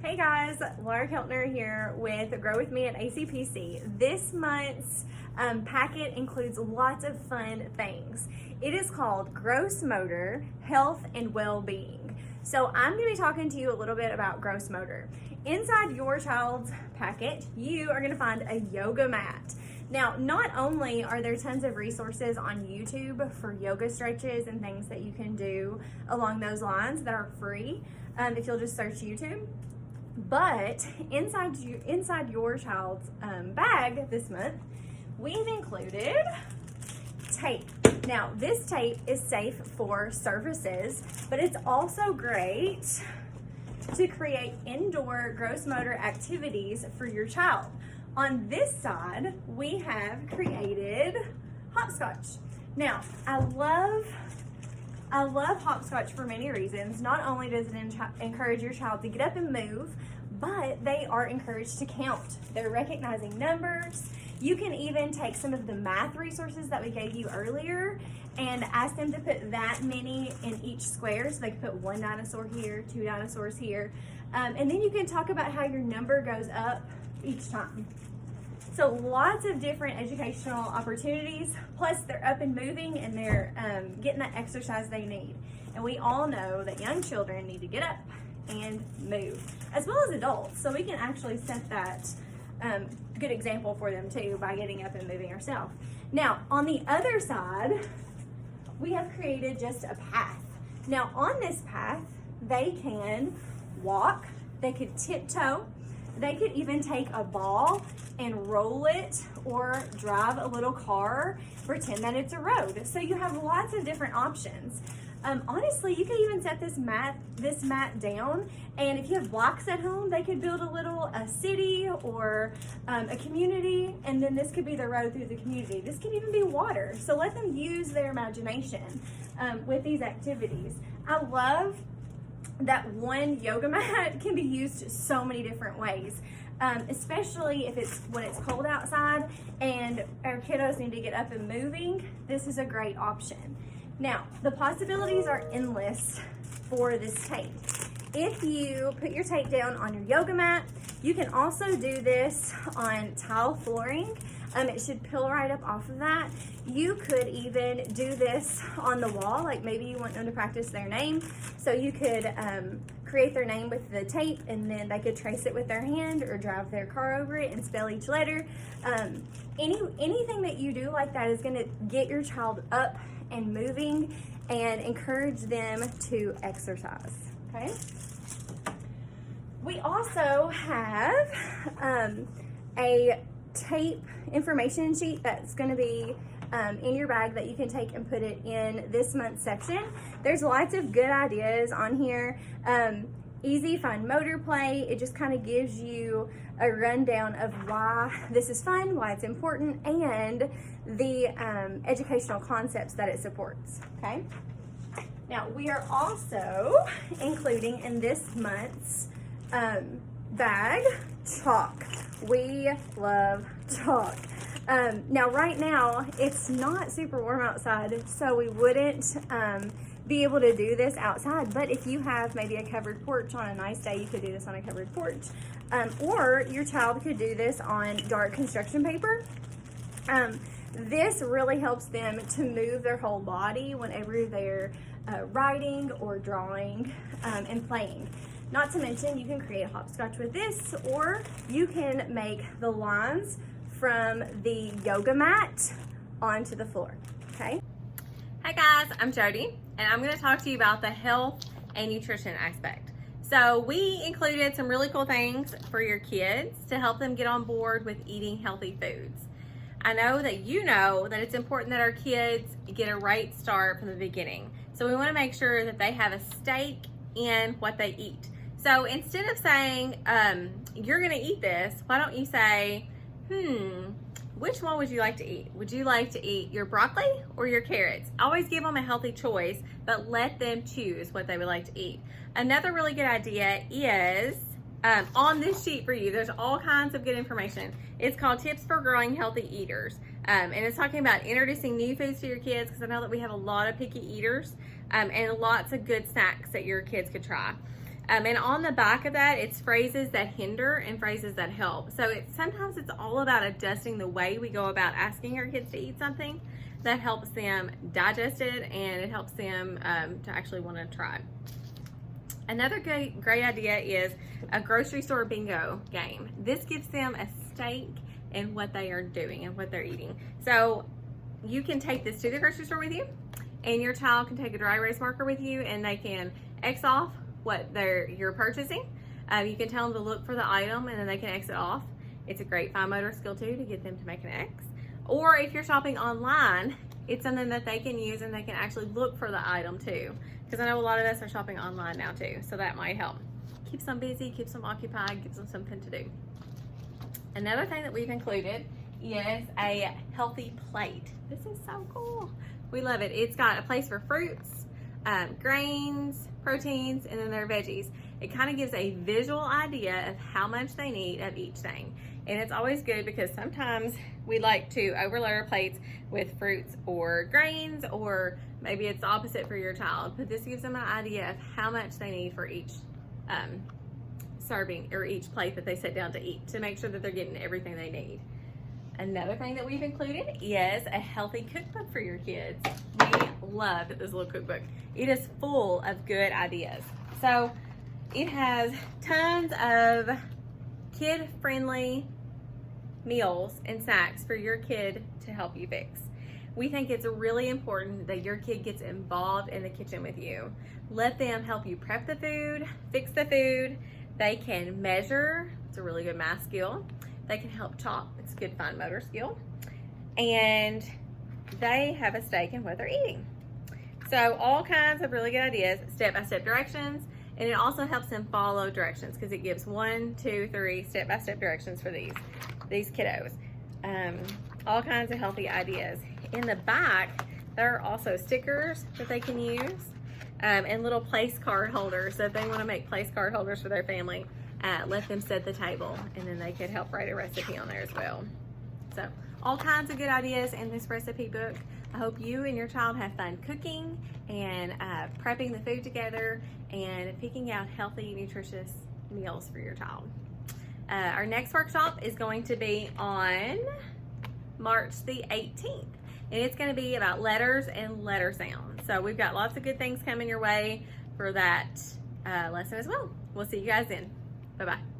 Hey guys, Laura Keltner here with Grow With Me at ACPC. This month's packet includes lots of fun things. It is called Gross Motor, Health and Well-Being. So I'm going to be talking to you a little bit about gross motor. Inside your child's packet, you are going to find a yoga mat. Now, not only are there tons of resources on YouTube for yoga stretches and things that you can do along those lines that are free if you'll just search YouTube, but inside your child's bag this month, we've included tape. Now, this tape is safe for surfaces, but it's also great to create indoor gross motor activities for your child. On this side, we have created Hopscotch. Now, I love Hopscotch for many reasons. Not only does it encourage your child to get up and move, but they are encouraged to count. They're recognizing numbers. You can even take some of the math resources that we gave you earlier and ask them to put that many in each square. So they can put one dinosaur here, two dinosaurs here. And then you can talk about how your number goes up each time. So lots of different educational opportunities, plus they're up and moving and they're getting that exercise they need. And we all know that young children need to get up and move, as well as adults. So we can actually set that good example for them too by getting up and moving ourselves. Now, on the other side, we have created just a path. Now, on this path, they can walk, they could tiptoe, they could even take a ball and roll it or drive a little car, pretend that it's a road. So you have lots of different options. Honestly, you could even set this mat down, and if you have blocks at home, they could build a city or a community, and then this could be the road through the community. This could even be water. So let them use their imagination with these activities. I love that one yoga mat can be used so many different ways, especially if when it's cold outside and our kiddos need to get up and moving. This is a great option. Now, the possibilities are endless for this tape. If you put your tape down on your yoga mat, you can also do this on tile flooring. It should peel right up off of that. You could even do this on the wall, like maybe you want them to practice their name. So you could create their name with the tape, and then they could trace it with their hand or drive their car over it and spell each letter. Anything that you do like that is going to get your child up and moving and encourage them to exercise. Okay. We also have a tape information sheet that's going to be in your bag that you can take and put it in this month's section. There's lots of good ideas on here. Easy fine motor play. It just kind of gives you a rundown of why this is fun, why it's important, and the educational concepts that it supports. Okay. Now, we are also including in this month's bag chalk. We love chalk. Now, right now, it's not super warm outside, so we wouldn't be able to do this outside. But if you have maybe a covered porch on a nice day, you could do this on a covered porch. Or your child could do this on dark construction paper. This really helps them to move their whole body whenever they're writing or drawing and playing. Not to mention, you can create a hopscotch with this, or you can make the lines from the yoga mat onto the floor. Okay. Hi guys, I'm Jody, and I'm going to talk to you about the health and nutrition aspect. So we included some really cool things for your kids to help them get on board with eating healthy foods. I know that you know that it's important that our kids get a right start from the beginning. So we want to make sure that they have a stake in what they eat. So instead of saying, you're going to eat this, why don't you say, which one would you like to eat? Would you like to eat your broccoli or your carrots? Always give them a healthy choice, but let them choose what they would like to eat. Another really good idea is on this sheet for you, there's all kinds of good information. It's called Tips for Growing Healthy Eaters. And it's talking about introducing new foods to your kids, because I know that we have a lot of picky eaters and lots of good snacks that your kids could try. And on the back of that, it's phrases that hinder and phrases that help. So sometimes it's all about adjusting the way we go about asking our kids to eat something that helps them digest it, and it helps them to actually want to try. Another great idea is a grocery store bingo game. This gives them a stake in what they are doing and what they're eating. So you can take this to the grocery store with you, and your child can take a dry erase marker with you, and they can X off what you're purchasing. You can tell them to look for the item, and then they can X it off. It's a great fine motor skill too, to get them to make an X. Or if you're shopping online, it's something that they can use, and they can actually look for the item too. Because I know a lot of us are shopping online now too, so that might help. Keeps them busy, keeps them occupied, gives them something to do. Another thing that we've included is a healthy plate. This is so cool. We love it. It's got a place for fruits, grains, proteins, and then their veggies. It kind of gives a visual idea of how much they need of each thing. And it's always good because sometimes we like to overload our plates with fruits or grains, or maybe it's the opposite for your child. But this gives them an idea of how much they need for each serving or each plate that they sit down to eat, to make sure that they're getting everything they need. Another thing that we've included is a healthy cookbook for your kids. We love this little cookbook. It is full of good ideas. So it has tons of kid-friendly meals and snacks for your kid to help you fix. We think it's really important that your kid gets involved in the kitchen with you. Let them help you prep the food, fix the food. They can measure. It's a really good math skill. They can help chop. It's a good fine motor skill. And they have a stake in what they're eating. So all kinds of really good ideas, step-by-step directions, and it also helps them follow directions because it gives 1, 2, 3 step-by-step directions for these kiddos. All kinds of healthy ideas. In the back, there are also stickers that they can use, and little place card holders. So if they want to make place card holders for their family, let them set the table, and then they could help write a recipe on there as well. So all kinds of good ideas in this recipe book. I hope you and your child have fun cooking and prepping the food together and picking out healthy, nutritious meals for your child. Our next workshop is going to be on March the 18th, and it's going to be about letters and letter sounds. So we've got lots of good things coming your way for that lesson as well. We'll see you guys then. Bye-bye.